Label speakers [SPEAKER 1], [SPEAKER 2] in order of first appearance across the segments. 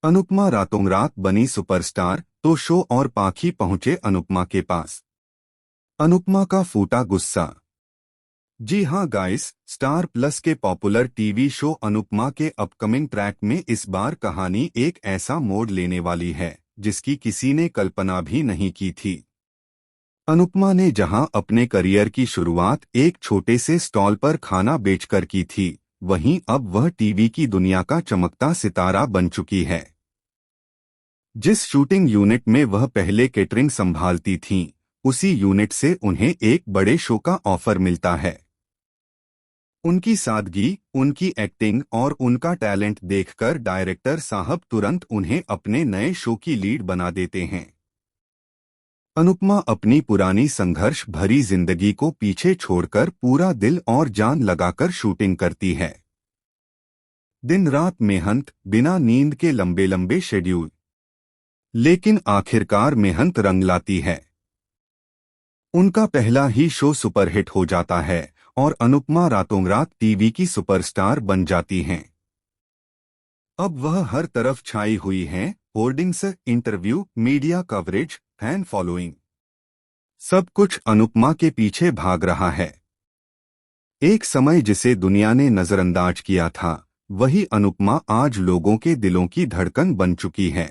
[SPEAKER 1] अनुपमा रातों रात बनी सुपरस्टार तो शो और पाखी पहुंचे अनुपमा के पास। अनुपमा का फूटा गुस्सा। जी हां गाइस, स्टार प्लस के पॉपुलर टीवी शो अनुपमा के अपकमिंग ट्रैक में इस बार कहानी एक ऐसा मोड़ लेने वाली है जिसकी किसी ने कल्पना भी नहीं की थी। अनुपमा ने जहां अपने करियर की शुरुआत एक छोटे से स्टॉल पर खाना बेचकर की थी, वहीं अब वह टीवी की दुनिया का चमकता सितारा बन चुकी है। जिस शूटिंग यूनिट में वह पहले केटरिंग संभालती थीं, उसी यूनिट से उन्हें एक बड़े शो का ऑफर मिलता है। उनकी सादगी, उनकी एक्टिंग और उनका टैलेंट देखकर डायरेक्टर साहब तुरंत उन्हें अपने नए शो की लीड बना देते हैं। अनुपमा अपनी पुरानी संघर्ष भरी जिंदगी को पीछे छोड़कर पूरा दिल और जान लगाकर शूटिंग करती है। दिन रात मेहनत, बिना नींद के लंबे लंबे शेड्यूल, लेकिन आखिरकार मेहनत रंग लाती है। उनका पहला ही शो सुपरहिट हो जाता है और अनुपमा रातों रात टीवी की सुपरस्टार बन जाती हैं। अब वह हर तरफ छाई हुई हैं, hoardings, interview, media coverage, fan following, सब कुछ अनुपमा के पीछे भाग रहा है। एक समय जिसे दुनिया ने नजरअंदाज किया था, वही अनुपमा आज लोगों के दिलों की धड़कन बन चुकी है।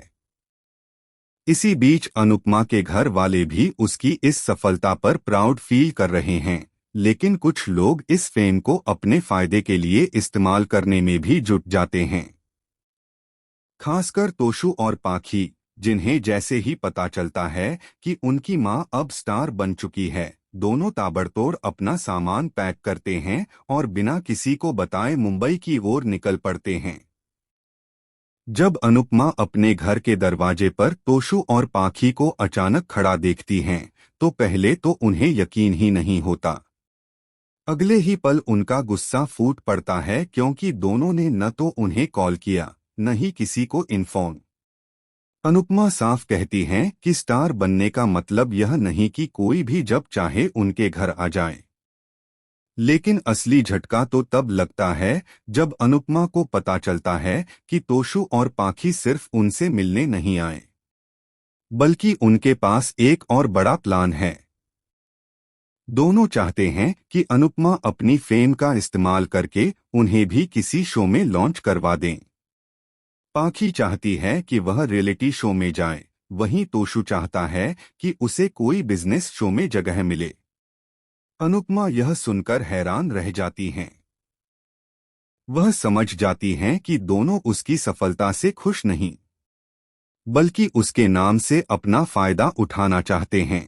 [SPEAKER 1] इसी बीच अनुपमा के घर वाले भी उसकी इस सफलता पर प्राउड फील कर रहे हैं, लेकिन कुछ लोग इस फेम को अपने फायदे के लिए इस्तेमाल करने में भी जुट जाते हैं। खासकर तोशु और पाखी, जिन्हें जैसे ही पता चलता है कि उनकी मां अब स्टार बन चुकी है, दोनों ताबड़तोड़ अपना सामान पैक करते हैं और बिना किसी को बताए मुंबई की ओर निकल पड़ते हैं। जब अनुपमा अपने घर के दरवाजे पर तोशु और पाखी को अचानक खड़ा देखती हैं, तो पहले तो उन्हें यकीन ही नहीं होता। अगले ही पल उनका गुस्सा फूट पड़ता है, क्योंकि दोनों ने न तो उन्हें कॉल किया, न ही किसी को इन्फॉर्म। अनुपमा साफ कहती हैं कि स्टार बनने का मतलब यह नहीं कि कोई भी जब चाहे उनके घर आ जाए। लेकिन असली झटका तो तब लगता है जब अनुपमा को पता चलता है कि तोशु और पाखी सिर्फ उनसे मिलने नहीं आए, बल्कि उनके पास एक और बड़ा प्लान है। दोनों चाहते हैं कि अनुपमा अपनी फेम का इस्तेमाल करके उन्हें भी किसी शो में लॉन्च करवा दें। पाखी चाहती है कि वह रियलिटी शो में जाए, वहीं तोशु चाहता है कि उसे कोई बिजनेस शो में जगह मिले। अनुपमा यह सुनकर हैरान रह जाती हैं। वह समझ जाती हैं कि दोनों उसकी सफलता से खुश नहीं, बल्कि उसके नाम से अपना फायदा उठाना चाहते हैं।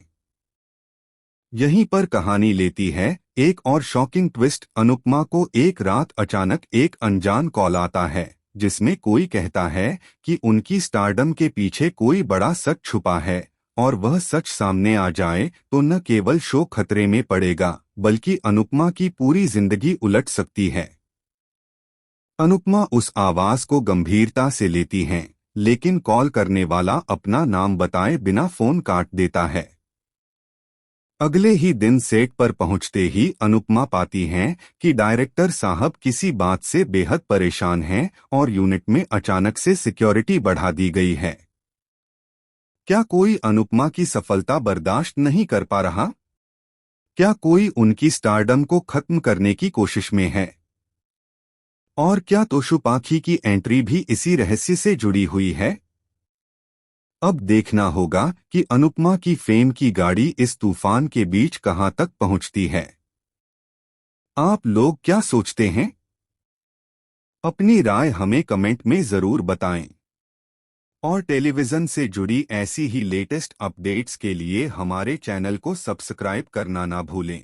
[SPEAKER 1] यहीं पर कहानी लेती है एक और शॉकिंग ट्विस्ट। अनुपमा को एक रात अचानक एक अनजान कॉल आता है, जिसमें कोई कहता है कि उनकी स्टारडम के पीछे कोई बड़ा सच छुपा है, और वह सच सामने आ जाए तो न केवल शो खतरे में पड़ेगा, बल्कि अनुपमा की पूरी जिंदगी उलट सकती है। अनुपमा उस आवाज को गंभीरता से लेती हैं, लेकिन कॉल करने वाला अपना नाम बताए बिना फोन काट देता है। अगले ही दिन सेट पर पहुंचते ही अनुपमा पाती हैं कि डायरेक्टर साहब किसी बात से बेहद परेशान हैं और यूनिट में अचानक से सिक्योरिटी बढ़ा दी गई है। क्या कोई अनुपमा की सफलता बर्दाश्त नहीं कर पा रहा? क्या कोई उनकी स्टारडम को खत्म करने की कोशिश में है? और क्या तोशु पाखी की एंट्री भी इसी रहस्य से जुड़ी हुई है? अब देखना होगा कि अनुपमा की फेम की गाड़ी इस तूफान के बीच कहां तक पहुंचती है। आप लोग क्या सोचते हैं? अपनी राय हमें कमेंट में जरूर बताएं। और टेलीविजन से जुड़ी ऐसी ही लेटेस्ट अपडेट्स के लिए हमारे चैनल को सब्सक्राइब करना ना भूलें।